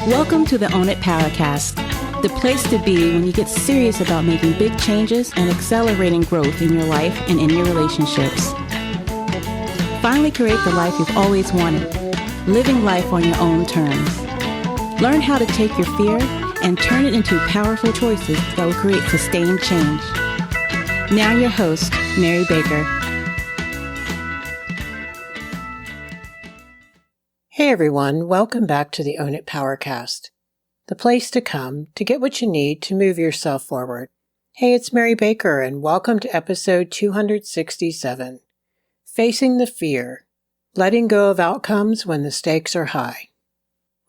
Welcome to the Own It Powercast, the place to be when you get serious about making big changes and accelerating growth in your life and in your relationships. Finally create the life you've always wanted, living life on your own terms. Learn how to take your fear and turn it into powerful choices that will create sustained change. Now your host, Mary Baker. Hey everyone, welcome back to the Own It Powercast, the place to come to get what you need to move yourself forward. Hey, it's Mary Baker and welcome to episode 267, Facing the Fear, Letting Go of Outcomes When the Stakes Are High.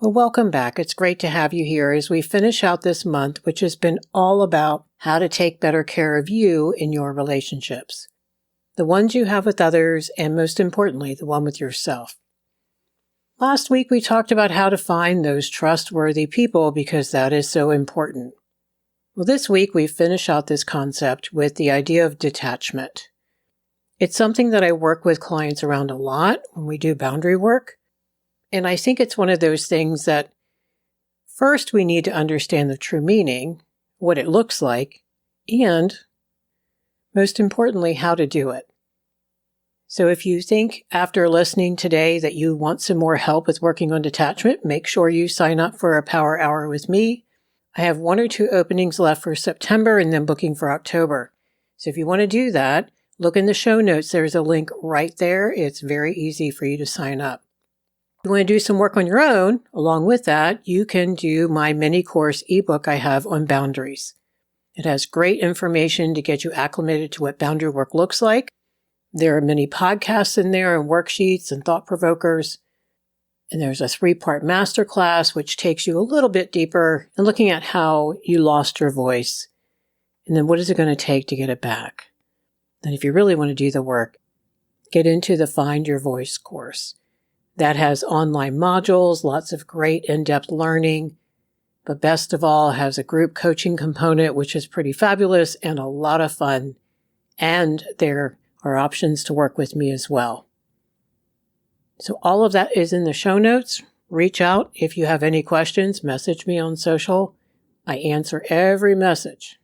Well, welcome back. It's great to have you here as we finish out this month, which has been all about how to take better care of you in your relationships, the ones you have with others, and most importantly, the one with yourself. Last week, we talked about how to find those trustworthy people because that is so important. Well, this week, we finish out this concept with the idea of detachment. It's something that I work with clients around a lot when we do boundary work. And I think it's one of those things that first we need to understand the true meaning, what it looks like, and most importantly, how to do it. So if you think after listening today that you want some more help with working on detachment, make sure you sign up for a power hour with me. I have 1 or 2 openings left for September and then booking for October. So if you want to do that, look in the show notes. There's a link right there. It's very easy for you to sign up. If you want to do some work on your own, along with that, you can do my mini course ebook I have on boundaries. It has great information to get you acclimated to what boundary work looks like. There are many podcasts in there and worksheets and thought provokers. And there's a 3-part masterclass, which takes you a little bit deeper and looking at how you lost your voice. And then what is it going to take to get it back? And if you really want to do the work, get into the Find Your Voice course. That has online modules, lots of great in-depth learning, but best of all has a group coaching component, which is pretty fabulous and a lot of fun. And there are options to work with me as well. So all of that is in the show notes. Reach out if you have any questions. Message me on social. I answer every message.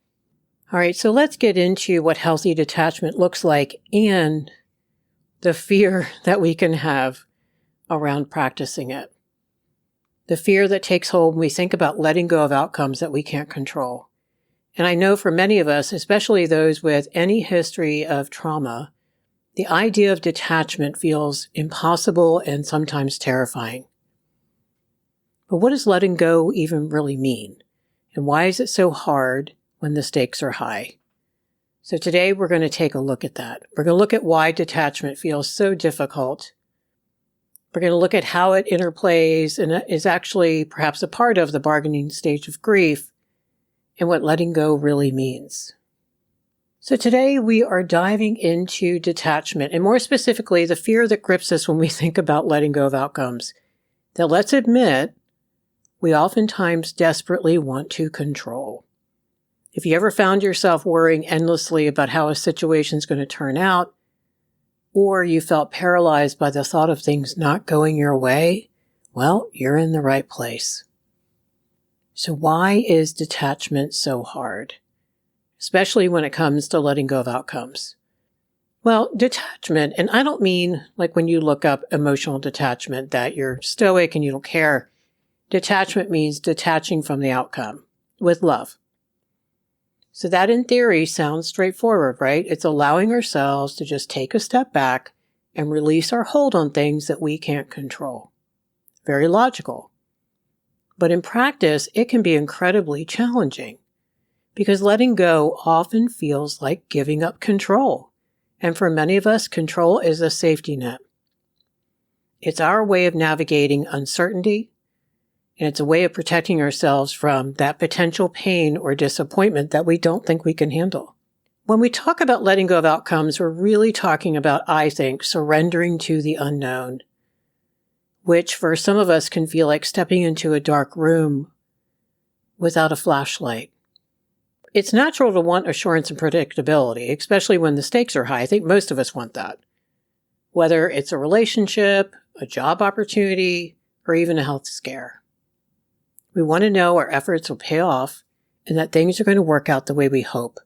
All right, so let's get into what healthy detachment looks like and the fear that we can have around practicing it. The fear that takes hold when we think about letting go of outcomes that we can't control. And I know for many of us, especially those with any history of trauma, the idea of detachment feels impossible and sometimes terrifying. But what does letting go even really mean? And why is it so hard when the stakes are high? So today we're going to take a look at that. We're going to look at why detachment feels so difficult. We're going to look at how it interplays and is actually perhaps a part of the bargaining stage of grief, and what letting go really means. So today we are diving into detachment, and more specifically, the fear that grips us when we think about letting go of outcomes. That let's admit, we oftentimes desperately want to control. If you ever found yourself worrying endlessly about how a situation is going to turn out, or you felt paralyzed by the thought of things not going your way, well, you're in the right place. So why is detachment so hard? Especially when it comes to letting go of outcomes. Well, detachment, and I don't mean like when you look up emotional detachment that you're stoic and you don't care. Detachment means detaching from the outcome with love. So that in theory sounds straightforward, right? It's allowing ourselves to just take a step back and release our hold on things that we can't control. Very logical. But in practice, it can be incredibly challenging because letting go often feels like giving up control. And for many of us, control is a safety net. It's our way of navigating uncertainty, and it's a way of protecting ourselves from that potential pain or disappointment that we don't think we can handle. When we talk about letting go of outcomes, we're really talking about, I think, surrendering to the unknown, which for some of us can feel like stepping into a dark room without a flashlight. It's natural to want assurance and predictability, especially when the stakes are high. I think most of us want that. Whether it's a relationship, a job opportunity, or even a health scare. We want to know our efforts will pay off and that things are going to work out the way we hope.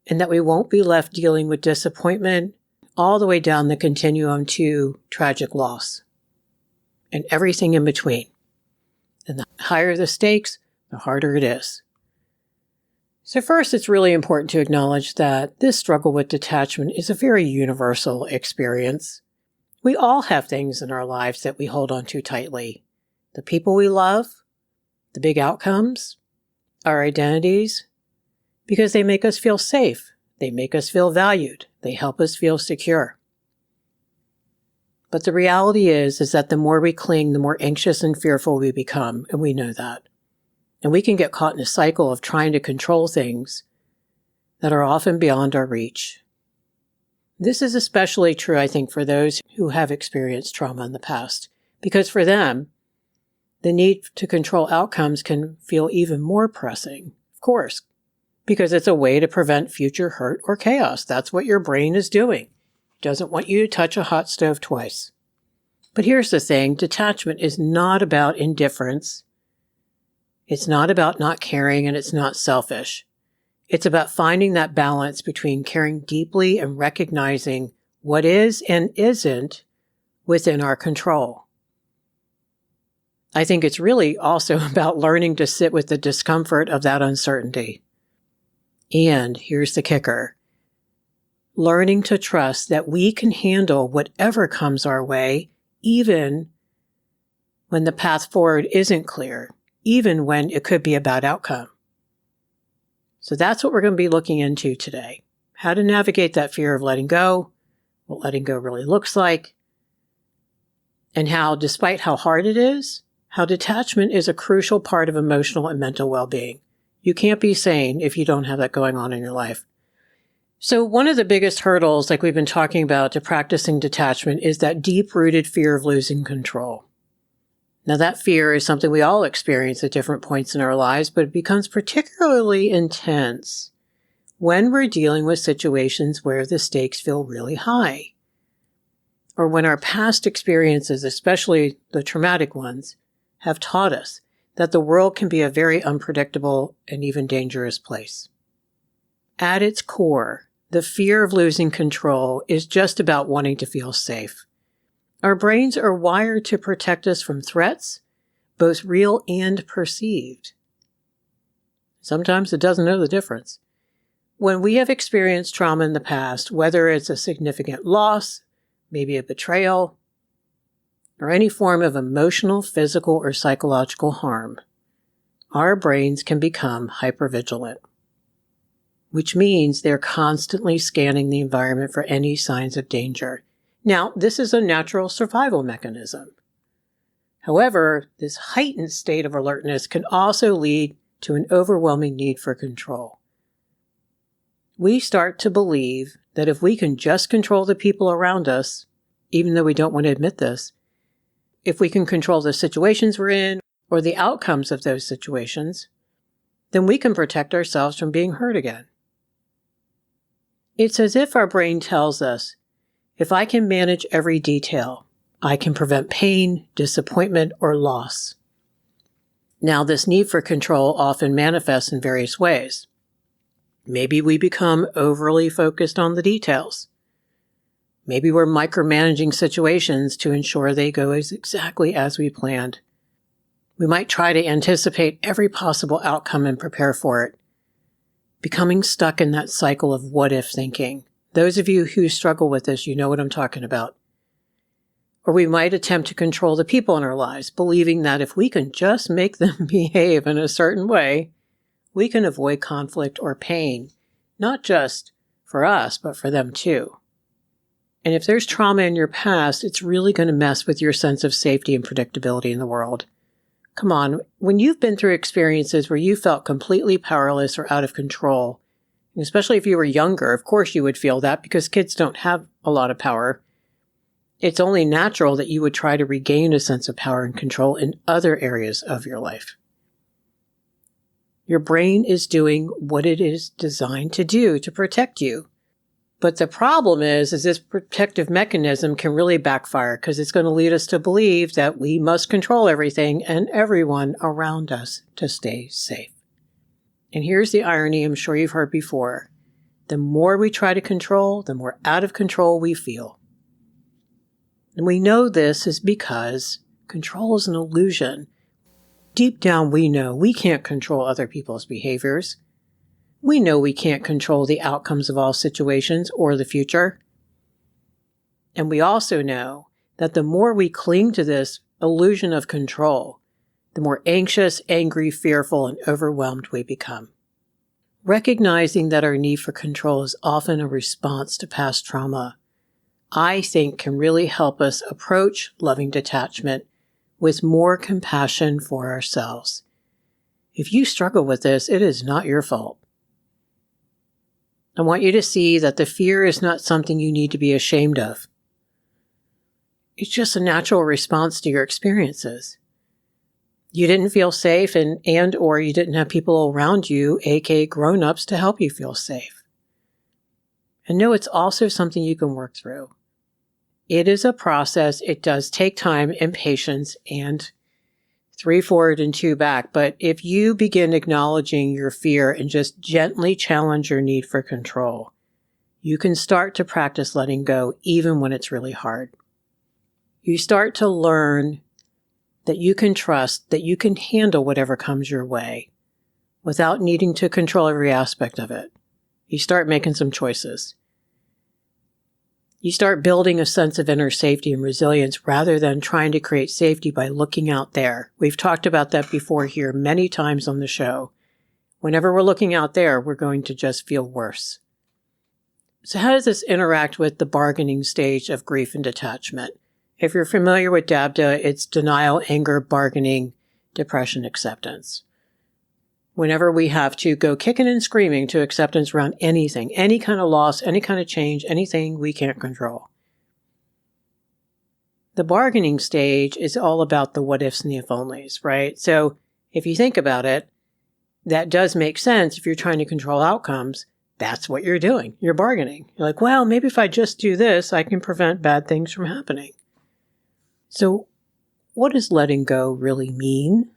And that we won't be left dealing with disappointment all the way down the continuum to tragic loss and everything in between. And the higher the stakes, the harder it is. So first, it's really important to acknowledge that this struggle with detachment is a very universal experience. We all have things in our lives that we hold on to tightly. The people we love, the big outcomes, our identities, because they make us feel safe. They make us feel valued. They help us feel secure. But the reality is that the more we cling, the more anxious and fearful we become, and we know that. And we can get caught in a cycle of trying to control things that are often beyond our reach. This is especially true, I think, for those who have experienced trauma in the past, because for them, the need to control outcomes can feel even more pressing, of course, because it's a way to prevent future hurt or chaos. That's what your brain is doing. It doesn't want you to touch a hot stove twice. But here's the thing, detachment is not about indifference. It's not about not caring, and it's not selfish. It's about finding that balance between caring deeply and recognizing what is and isn't within our control. I think it's really also about learning to sit with the discomfort of that uncertainty. And here's the kicker. Learning to trust that we can handle whatever comes our way, even when the path forward isn't clear, even when it could be a bad outcome. So that's what we're going to be looking into today. How to navigate that fear of letting go, what letting go really looks like, and how, despite how hard it is, how detachment is a crucial part of emotional and mental well-being. You can't be sane if you don't have that going on in your life. So one of the biggest hurdles, like we've been talking about, to practicing detachment is that deep-rooted fear of losing control. Now, that fear is something we all experience at different points in our lives, but it becomes particularly intense when we're dealing with situations where the stakes feel really high, or when our past experiences, especially the traumatic ones, have taught us that the world can be a very unpredictable and even dangerous place. At its core, the fear of losing control is just about wanting to feel safe. Our brains are wired to protect us from threats, both real and perceived. Sometimes it doesn't know the difference. When we have experienced trauma in the past, whether it's a significant loss, maybe a betrayal, or any form of emotional, physical, or psychological harm, our brains can become hypervigilant, which means they're constantly scanning the environment for any signs of danger. Now, this is a natural survival mechanism. However, this heightened state of alertness can also lead to an overwhelming need for control. We start to believe that if we can just control the people around us, even though we don't want to admit this, if we can control the situations we're in or the outcomes of those situations, then we can protect ourselves from being hurt again. It's as if our brain tells us, if I can manage every detail, I can prevent pain, disappointment, or loss. Now, this need for control often manifests in various ways. Maybe we become overly focused on the details. Maybe we're micromanaging situations to ensure they go exactly as we planned. We might try to anticipate every possible outcome and prepare for it, becoming stuck in that cycle of what-if thinking. Those of you who struggle with this, you know what I'm talking about. Or we might attempt to control the people in our lives, believing that if we can just make them behave in a certain way, we can avoid conflict or pain, not just for us, but for them too. And if there's trauma in your past, it's really going to mess with your sense of safety and predictability in the world. Come on, when you've been through experiences where you felt completely powerless or out of control, especially if you were younger, of course you would feel that because kids don't have a lot of power. It's only natural that you would try to regain a sense of power and control in other areas of your life. Your brain is doing what it is designed to do to protect you. But the problem is this protective mechanism can really backfire because it's going to lead us to believe that we must control everything and everyone around us to stay safe. And here's the irony I'm sure you've heard before. The more we try to control, the more out of control we feel. And we know this is because control is an illusion. Deep down, we know we can't control other people's behaviors. We know we can't control the outcomes of all situations or the future. And we also know that the more we cling to this illusion of control, the more anxious, angry, fearful, and overwhelmed we become. Recognizing that our need for control is often a response to past trauma, I think can really help us approach loving detachment with more compassion for ourselves. If you struggle with this, it is not your fault. I want you to see that the fear is not something you need to be ashamed of. It's just a natural response to your experiences. You didn't feel safe and or you didn't have people around you, aka grown-ups, to help you feel safe. And know it's also something you can work through. It is a process. It does take time and patience and 3 forward and 2 back. But if you begin acknowledging your fear and just gently challenge your need for control, you can start to practice letting go even when it's really hard. You start to learn that you can trust that you can handle whatever comes your way without needing to control every aspect of it. You start making some choices. You start building a sense of inner safety and resilience rather than trying to create safety by looking out there. We've talked about that before here many times on the show. Whenever we're looking out there, we're going to just feel worse. So how does this interact with the bargaining stage of grief and detachment? If you're familiar with DABDA, it's denial, anger, bargaining, depression, acceptance. Whenever we have to go kicking and screaming to acceptance around anything, any kind of loss, any kind of change, anything we can't control. The bargaining stage is all about the what ifs and the if onlys, right? So if you think about it, that does make sense. If you're trying to control outcomes, that's what you're doing. You're bargaining. You're like, well, maybe if I just do this, I can prevent bad things from happening. So what does letting go really mean?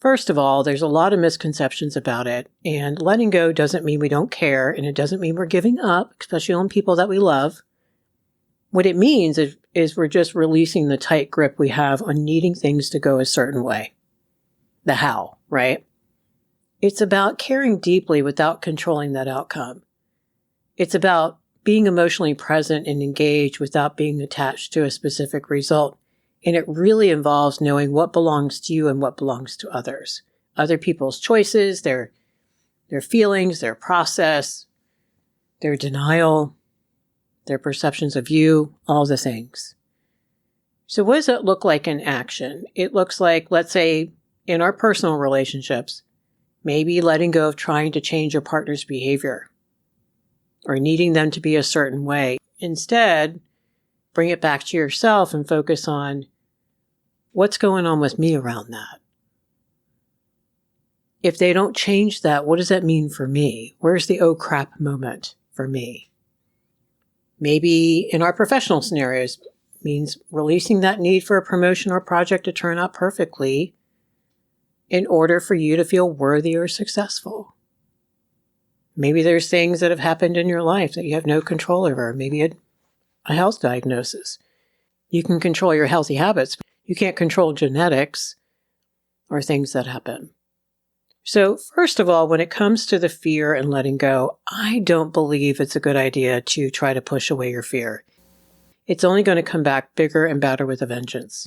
First of all, there's a lot of misconceptions about it, and letting go doesn't mean we don't care, and it doesn't mean we're giving up, especially on people that we love. What it means is we're just releasing the tight grip we have on needing things to go a certain way. The how, right? It's about caring deeply without controlling that outcome. It's about being emotionally present and engaged without being attached to a specific result. And it really involves knowing what belongs to you and what belongs to others. Other people's choices, their feelings, their process, their denial, their perceptions of you, all the things. So what does that look like in action? It looks like, let's say, in our personal relationships, maybe letting go of trying to change your partner's behavior or needing them to be a certain way. Instead, bring it back to yourself and focus on what's going on with me around that. If they don't change that, what does that mean for me? Where's the oh crap moment for me? Maybe in our professional scenarios, means releasing that need for a promotion or project to turn out perfectly in order for you to feel worthy or successful. Maybe there's things that have happened in your life that you have no control over. Maybe a health diagnosis. You can control your healthy habits. You can't control genetics or things that happen. So first of all, when it comes to the fear and letting go, I don't believe it's a good idea to try to push away your fear. It's only going to come back bigger and badder with a vengeance.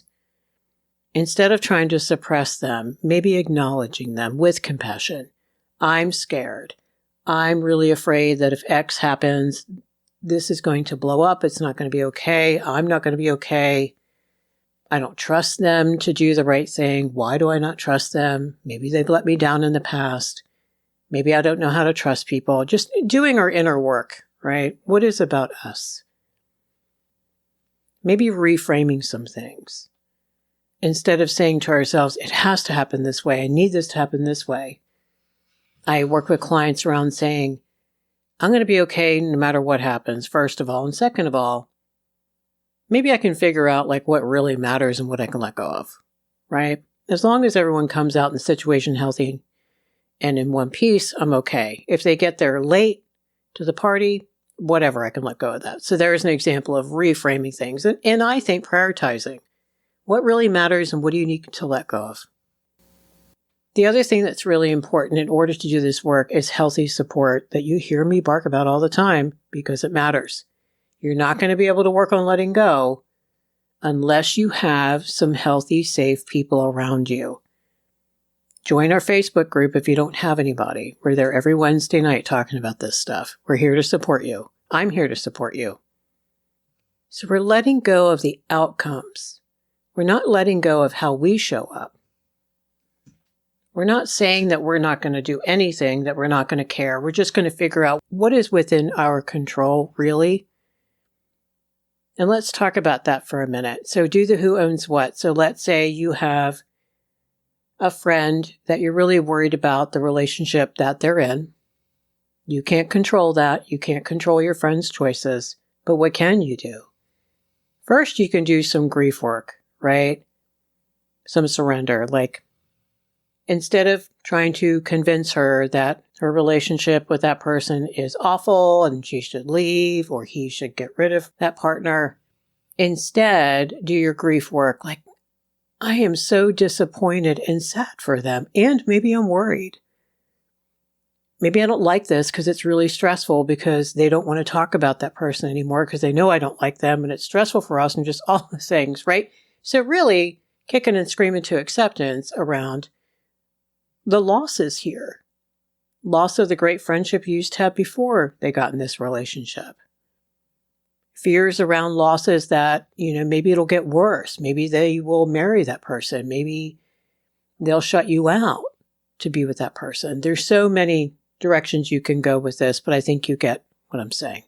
Instead of trying to suppress them, maybe acknowledging them with compassion. I'm scared. I'm really afraid that if X happens, this is going to blow up. It's not going to be okay. I'm not going to be okay. I don't trust them to do the right thing. Why do I not trust them? Maybe they've let me down in the past. Maybe I don't know how to trust people. Just doing our inner work, right? What is about us? Maybe reframing some things. Instead of saying to ourselves, it has to happen this way. I need this to happen this way. I work with clients around saying, I'm going to be okay no matter what happens, first of all. And second of all, maybe I can figure out like what really matters and what I can let go of, right? As long as everyone comes out in the situation healthy and in one piece, I'm okay. If they get there late to the party, whatever, I can let go of that. So there's an example of reframing things. And I think prioritizing what really matters and what do you need to let go of. The other thing that's really important in order to do this work is healthy support that you hear me bark about all the time because it matters. You're not going to be able to work on letting go unless you have some healthy, safe people around you. Join our Facebook group if you don't have anybody. We're there every Wednesday night talking about this stuff. We're here to support you. I'm here to support you. So we're letting go of the outcomes. We're not letting go of how we show up. We're not saying that we're not going to do anything, that we're not going to care. We're just going to figure out what is within our control, really. And let's talk about that for a minute. So do the who owns what. So let's say you have a friend that you're really worried about the relationship that they're in. You can't control that. You can't control your friend's choices. But what can you do? First, you can do some grief work, right? Some surrender, like instead of trying to convince her that her relationship with that person is awful and she should leave or he should get rid of that partner, instead do your grief work. Like, I am so disappointed and sad for them. And maybe I'm worried. Maybe I don't like this because it's really stressful because they don't want to talk about that person anymore because they know I don't like them and it's stressful for us and just all the things, right? So really kicking and screaming to acceptance around the losses here. Loss of the great friendship you used to have before they got in this relationship. Fears around losses that, maybe it'll get worse. Maybe they will marry that person. Maybe they'll shut you out to be with that person. There's so many directions you can go with this, but I think you get what I'm saying.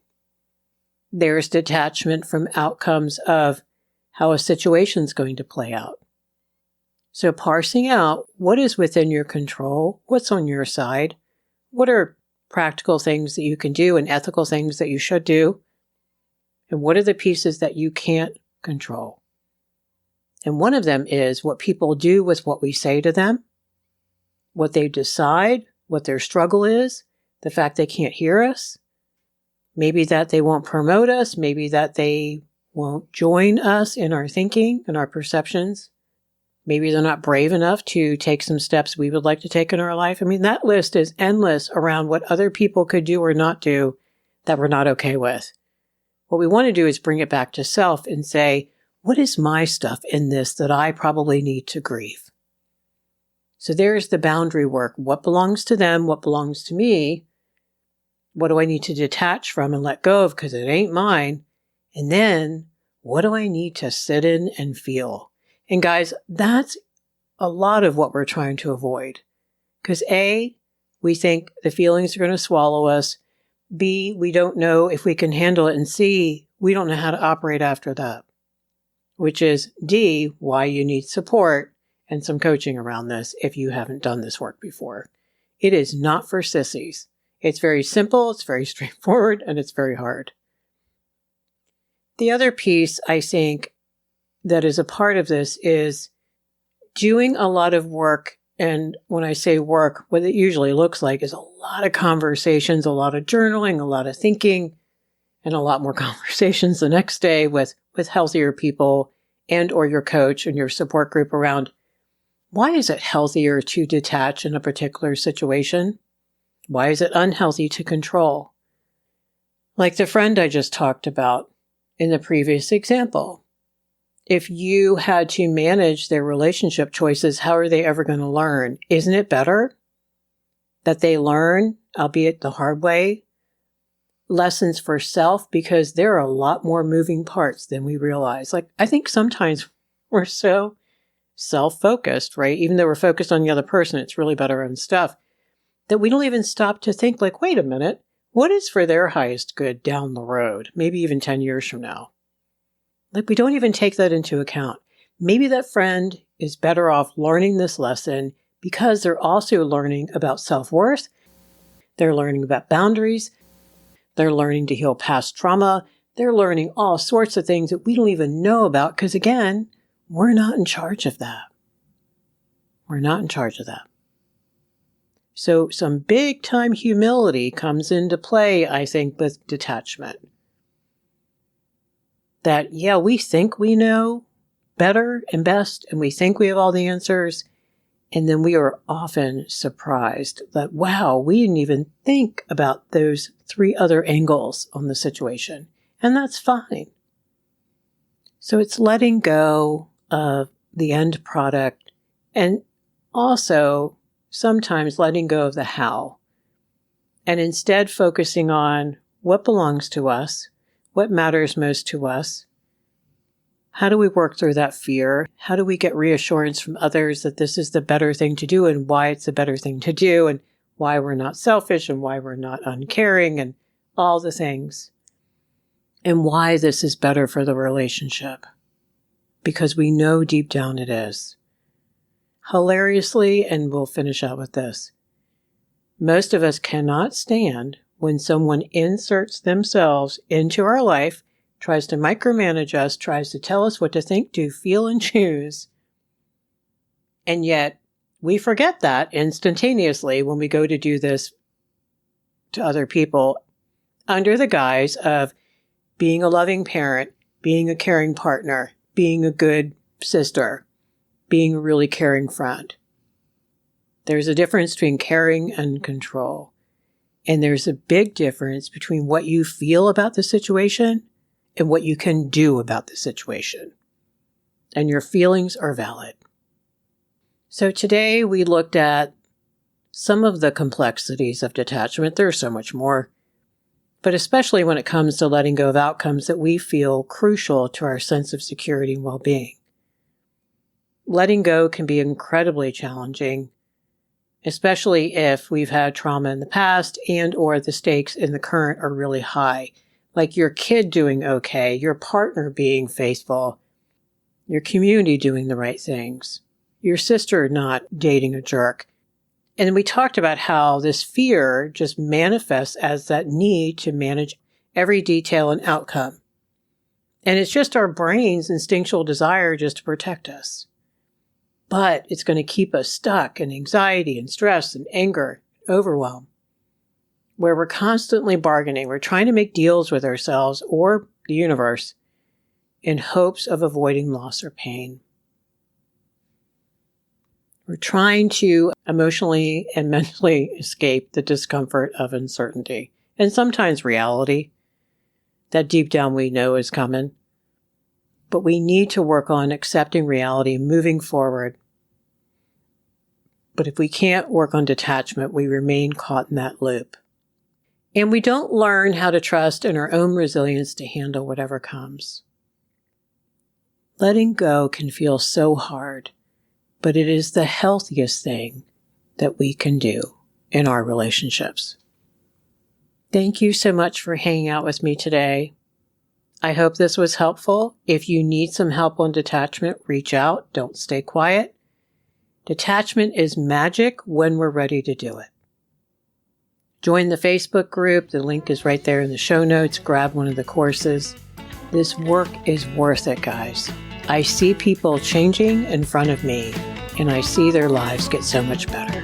There's detachment from outcomes of how a situation's going to play out. So parsing out what is within your control, what's on your side, what are practical things that you can do and ethical things that you should do, and what are the pieces that you can't control. And one of them is what people do with what we say to them, what they decide, what their struggle is, the fact they can't hear us, maybe that they won't promote us, maybe that they won't join us in our thinking and our perceptions. Maybe they're not brave enough to take some steps we would like to take in our life. I mean, that list is endless around what other people could do or not do that we're not okay with. What we want to do is bring it back to self and say, what is my stuff in this that I probably need to grieve? So there's the boundary work. What belongs to them? What belongs to me? What do I need to detach from and let go of because it ain't mine? And then what do I need to sit in and feel? And guys, that's a lot of what we're trying to avoid. Because A, we think the feelings are going to swallow us. B, we don't know if we can handle it. And C, we don't know how to operate after that. Which is D, why you need support and some coaching around this if you haven't done this work before. It is not for sissies. It's very simple, it's very straightforward, and it's very hard. The other piece, I think, that is a part of this is doing a lot of work. And when I say work, what it usually looks like is a lot of conversations, a lot of journaling, a lot of thinking, and a lot more conversations the next day with healthier people and or your coach and your support group around why is it healthier to detach in a particular situation? Why is it unhealthy to control? Like the friend I just talked about in the previous example. If you had to manage their relationship choices, how are they ever going to learn? Isn't it better that they learn, albeit the hard way, lessons for self? Because there are a lot more moving parts than we realize. Like, I think sometimes we're so self-focused, right? Even though we're focused on the other person, it's really about our own stuff, that we don't even stop to think like, wait a minute, what is for their highest good down the road? Maybe even 10 years from now. Like, we don't even take that into account. Maybe that friend is better off learning this lesson because they're also learning about self-worth. They're learning about boundaries. They're learning to heal past trauma. They're learning all sorts of things that we don't even know about because, again, we're not in charge of that. We're not in charge of that. So some big time humility comes into play, I think, with detachment. That, yeah, we think we know better and best, and we think we have all the answers. And then we are often surprised that, wow, we didn't even think about those 3 other angles on the situation. And that's fine. So it's letting go of the end product and also sometimes letting go of the how. And instead focusing on what belongs to us, what matters most to us. How do we work through that fear? How do we get reassurance from others that this is the better thing to do and why it's the better thing to do and why we're not selfish and why we're not uncaring and all the things and why this is better for the relationship? Because we know deep down it is. Hilariously, and we'll finish out with this, most of us cannot stand when someone inserts themselves into our life, tries to micromanage us, tries to tell us what to think, do, feel, and choose. And yet, we forget that instantaneously when we go to do this to other people under the guise of being a loving parent, being a caring partner, being a good sister, being a really caring friend. There's a difference between caring and control. And there's a big difference between what you feel about the situation and what you can do about the situation. And your feelings are valid. So today we looked at some of the complexities of detachment. There's so much more. But especially when it comes to letting go of outcomes that we feel crucial to our sense of security and well-being. Letting go can be incredibly challenging, especially if we've had trauma in the past and or the stakes in the current are really high. Like your kid doing okay, your partner being faithful, your community doing the right things, your sister not dating a jerk. And we talked about how this fear just manifests as that need to manage every detail and outcome. And it's just our brain's instinctual desire just to protect us. But it's going to keep us stuck in anxiety and stress and anger, and overwhelm, where we're constantly bargaining. We're trying to make deals with ourselves or the universe in hopes of avoiding loss or pain. We're trying to emotionally and mentally escape the discomfort of uncertainty and sometimes reality that deep down we know is coming. But we need to work on accepting reality, moving forward. But if we can't work on detachment, we remain caught in that loop. And we don't learn how to trust in our own resilience to handle whatever comes. Letting go can feel so hard, but it is the healthiest thing that we can do in our relationships. Thank you so much for hanging out with me today. I hope this was helpful. If you need some help on detachment, reach out. Don't stay quiet. Detachment is magic when we're ready to do it. Join the Facebook group. The link is right there in the show notes. Grab one of the courses. This work is worth it, guys. I see people changing in front of me, and I see their lives get so much better.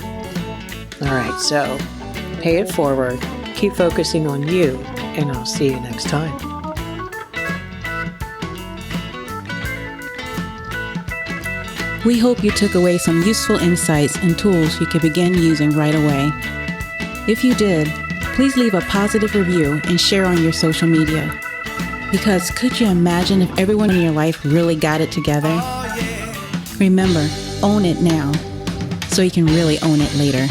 All right, so pay it forward. Keep focusing on you, and I'll see you next time. We hope you took away some useful insights and tools you can begin using right away. If you did, please leave a positive review and share on your social media. Because could you imagine if everyone in your life really got it together? Remember, own it now, so you can really own it later.